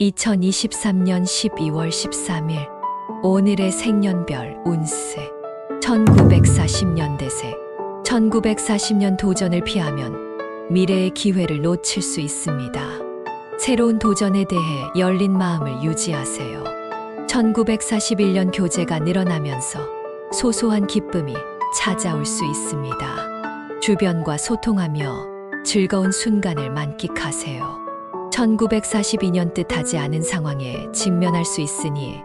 2023년 12월 13일 오늘의 생년별 운세 1940년대생 1940년 도전을 피하면 미래의 기회를 놓칠 수 있습니다. 새로운 도전에 대해 열린 마음을 유지하세요. 1941년 교제가 늘어나면서 소소한 기쁨이 찾아올 수 있습니다. 주변과 소통하며 즐거운 순간을 만끽하세요. 1942년 뜻하지 않은 상황에 직면할 수 있으니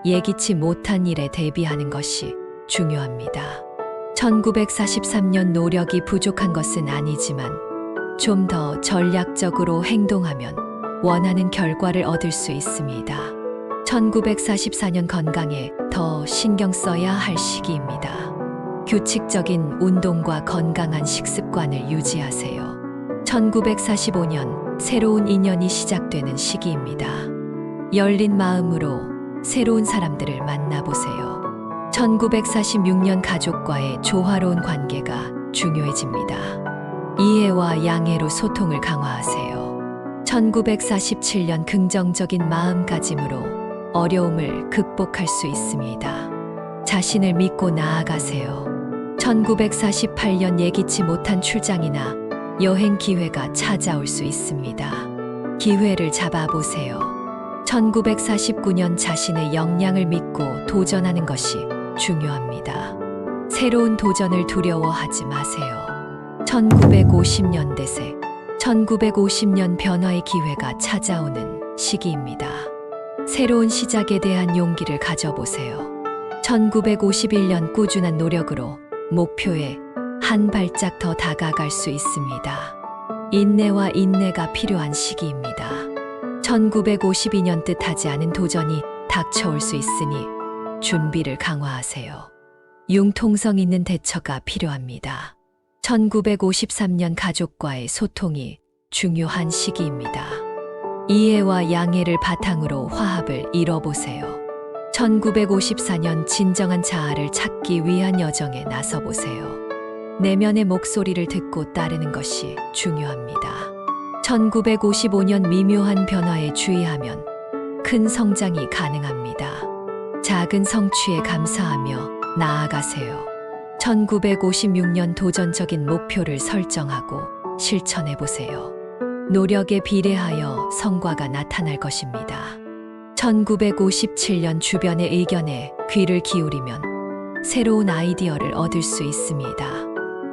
예기치 못한 일에 대비하는 것이 중요합니다. 1943년 노력이 부족한 것은 아니지만 좀 더 전략적으로 행동하면 원하는 결과를 얻을 수 있습니다. 1944년 건강에 더 신경 써야 할 시기입니다. 규칙적인 운동과 건강한 식습관을 유지하세요. 1945년 새로운 인연이 시작되는 시기입니다. 열린 마음으로 새로운 사람들을 만나보세요. 1946년 가족과의 조화로운 관계가 중요해집니다. 이해와 양해로 소통을 강화하세요. 1947년 긍정적인 마음가짐으로 어려움을 극복할 수 있습니다. 자신을 믿고 나아가세요. 1948년 예기치 못한 출장이나 여행 기회가 찾아올 수 있습니다. 기회를 잡아보세요. 1949년 자신의 역량을 믿고 도전하는 것이 중요합니다. 새로운 도전을 두려워하지 마세요. 1950년대생 1950년 변화의 기회가 찾아오는 시기입니다. 새로운 시작에 대한 용기를 가져보세요. 1951년 꾸준한 노력으로 목표에 한 발짝 더 다가갈 수 있습니다. 인내와 인내가 필요한 시기입니다. 1952년 뜻하지 않은 도전이 닥쳐올 수 있으니 준비를 강화하세요. 융통성 있는 대처가 필요합니다. 1953년 가족과의 소통이 중요한 시기입니다. 이해와 양해를 바탕으로 화합을 이뤄보세요. 1954년 진정한 자아를 찾기 위한 여정에 나서보세요. 내면의 목소리를 듣고 따르는 것이 중요합니다. 1955년 미묘한 변화에 주의하면 큰 성장이 가능합니다. 작은 성취에 감사하며 나아가세요. 1956년 도전적인 목표를 설정하고 실천해 보세요. 노력에 비례하여 성과가 나타날 것입니다. 1957년 주변의 의견에 귀를 기울이면 새로운 아이디어를 얻을 수 있습니다.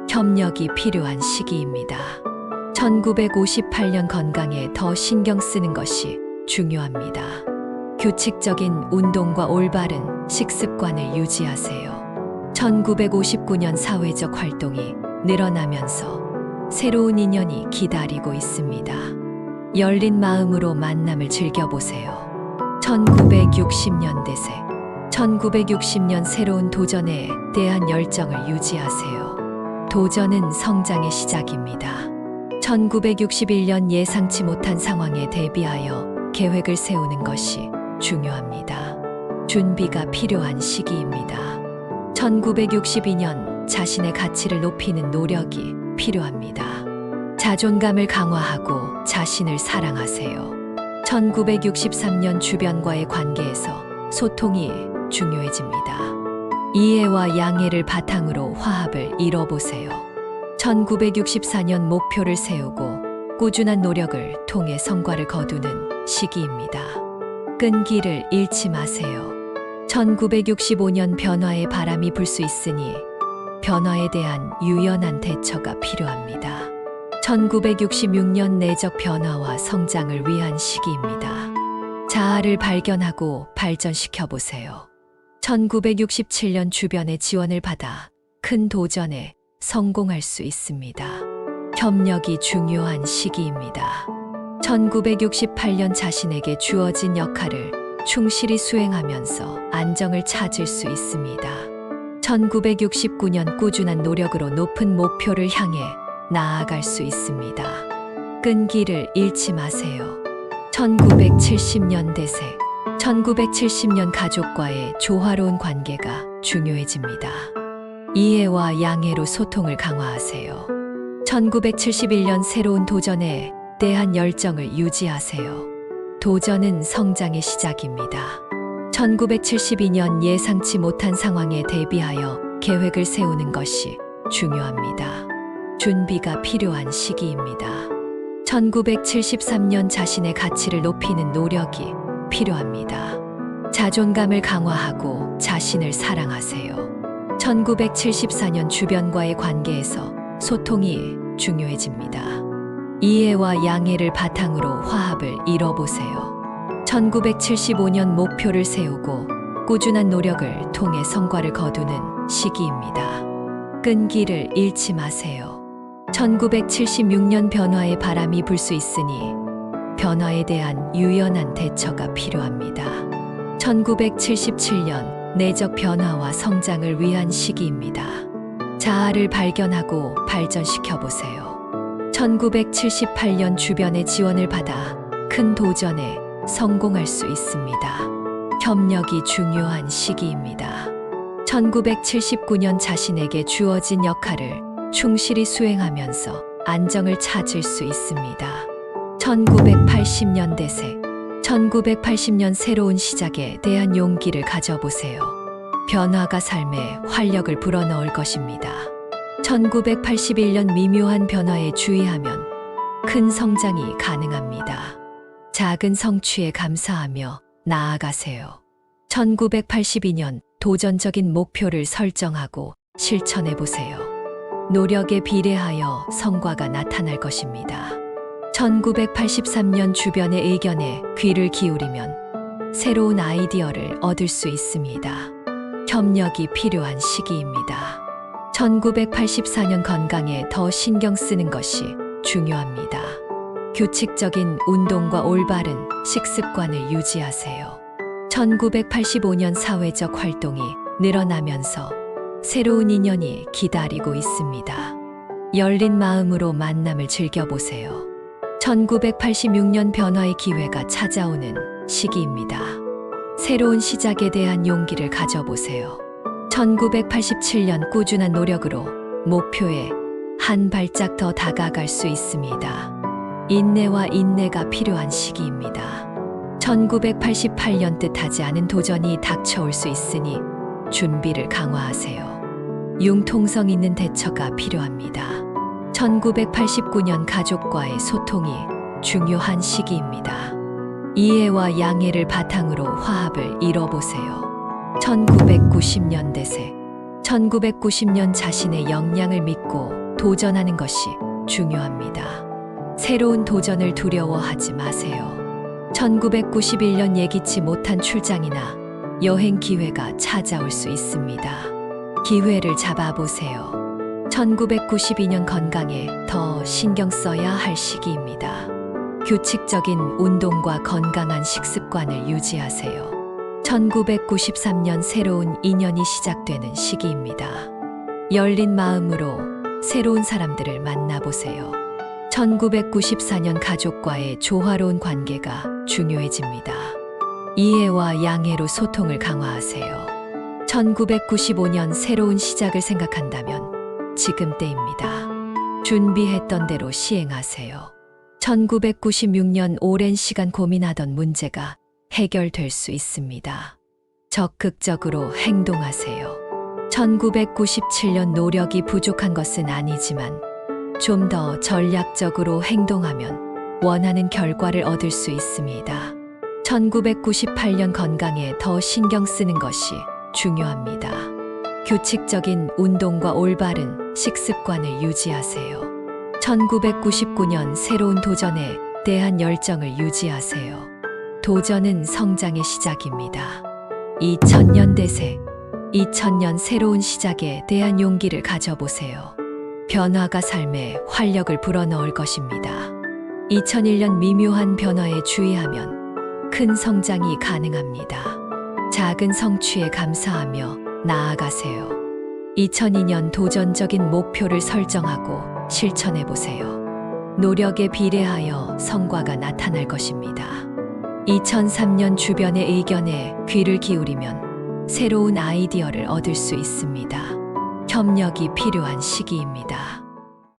협력이 필요한 시기입니다. 1958년 건강에 더 신경 쓰는 것이 중요합니다. 규칙적인 운동과 올바른 식습관을 유지하세요. 1959년 사회적 활동이 늘어나면서 새로운 인연이 기다리고 있습니다. 열린 마음으로 만남을 즐겨보세요. 1960년대생 1960년 새로운 도전에 대한 열정을 유지하세요. 도전은 성장의 시작입니다. 1961년 예상치 못한 상황에 대비하여 계획을 세우는 것이 중요합니다. 준비가 필요한 시기입니다. 1962년 자신의 가치를 높이는 노력이 필요합니다. 자존감을 강화하고 자신을 사랑하세요. 1963년 주변과의 관계에서 소통이 중요해집니다. 이해와 양해를 바탕으로 화합을 이뤄보세요. 1964년 목표를 세우고 꾸준한 노력을 통해 성과를 거두는 시기입니다. 끈기를 잃지 마세요. 1965년 변화의 바람이 불 수 있으니 변화에 대한 유연한 대처가 필요합니다. 1966년 내적 변화와 성장을 위한 시기입니다. 자아를 발견하고 발전시켜 보세요. 1967년 주변의 지원을 받아 큰 도전에 성공할 수 있습니다. 협력이 중요한 시기입니다. 1968년 자신에게 주어진 역할을 충실히 수행하면서 안정을 찾을 수 있습니다. 1969년 꾸준한 노력으로 높은 목표를 향해 나아갈 수 있습니다. 끈기를 잃지 마세요. 1970년대생 1970년 가족과의 조화로운 관계가 중요해집니다. 이해와 양해로 소통을 강화하세요. 1971년 새로운 도전에 대한 열정을 유지하세요. 도전은 성장의 시작입니다. 1972년 예상치 못한 상황에 대비하여 계획을 세우는 것이 중요합니다. 준비가 필요한 시기입니다. 1973년 자신의 가치를 높이는 노력이 필요합니다. 자존감을 강화하고 자신을 사랑하세요. 1974년 주변과의 관계에서 소통이 중요해집니다. 이해와 양해를 바탕으로 화합을 이뤄보세요. 1975년 목표를 세우고 꾸준한 노력을 통해 성과를 거두는 시기입니다. 끈기를 잃지 마세요. 1976년 변화의 바람이 불 수 있으니 변화에 대한 유연한 대처가 필요합니다. 1977년 내적 변화와 성장을 위한 시기입니다. 자아를 발견하고 발전시켜 보세요. 1978년 주변의 지원을 받아 큰 도전에 성공할 수 있습니다. 협력이 중요한 시기입니다. 1979년 자신에게 주어진 역할을 충실히 수행하면서 안정을 찾을 수 있습니다. 1980년대생 1980년 새로운 시작에 대한 용기를 가져보세요. 변화가 삶에 활력을 불어넣을 것입니다. 1981년 미묘한 변화에 주의하면 큰 성장이 가능합니다. 작은 성취에 감사하며 나아가세요. 1982년 도전적인 목표를 설정하고 실천해 보세요. 노력에 비례하여 성과가 나타날 것입니다. 1983년 주변의 의견에 귀를 기울이면 새로운 아이디어를 얻을 수 있습니다. 협력이 필요한 시기입니다. 1984년 건강에 더 신경 쓰는 것이 중요합니다. 규칙적인 운동과 올바른 식습관을 유지하세요. 1985년 사회적 활동이 늘어나면서 새로운 인연이 기다리고 있습니다. 열린 마음으로 만남을 즐겨보세요. 1986년 변화의 기회가 찾아오는 시기입니다. 새로운 시작에 대한 용기를 가져보세요. 1987년 꾸준한 노력으로 목표에 한 발짝 더 다가갈 수 있습니다. 인내와 인내가 필요한 시기입니다. 1988년 뜻하지 않은 도전이 닥쳐올 수 있으니 준비를 강화하세요. 융통성 있는 대처가 필요합니다. 1989년 가족과의 소통이 중요한 시기입니다. 이해와 양해를 바탕으로 화합을 이뤄보세요. 1990년대생 1990년 자신의 역량을 믿고 도전하는 것이 중요합니다. 새로운 도전을 두려워하지 마세요. 1991년 예기치 못한 출장이나 여행 기회가 찾아올 수 있습니다. 기회를 잡아보세요. 1992년 건강에 더 신경 써야 할 시기입니다. 규칙적인 운동과 건강한 식습관을 유지하세요. 1993년 새로운 인연이 시작되는 시기입니다. 열린 마음으로 새로운 사람들을 만나보세요. 1994년 가족과의 조화로운 관계가 중요해집니다. 이해와 양해로 소통을 강화하세요. 1995년 새로운 시작을 생각한다면 지금 때입니다. 준비했던 대로 시행하세요. 1996년 오랜 시간 고민하던 문제가 해결될 수 있습니다. 적극적으로 행동하세요. 1997년 노력이 부족한 것은 아니지만 좀 더 전략적으로 행동하면 원하는 결과를 얻을 수 있습니다. 1998년 건강에 더 신경 쓰는 것이 중요합니다. 규칙적인 운동과 올바른 식습관을 유지하세요. 1999년 새로운 도전에 대한 열정을 유지하세요. 도전은 성장의 시작입니다. 2000년대생 2000년 새로운 시작에 대한 용기를 가져보세요. 변화가 삶에 활력을 불어넣을 것입니다. 2001년 미묘한 변화에 주의하면 큰 성장이 가능합니다. 작은 성취에 감사하며 나아가세요. 2002년 도전적인 목표를 설정하고 실천해 보세요. 노력에 비례하여 성과가 나타날 것입니다. 2003년 주변의 의견에 귀를 기울이면 새로운 아이디어를 얻을 수 있습니다. 협력이 필요한 시기입니다.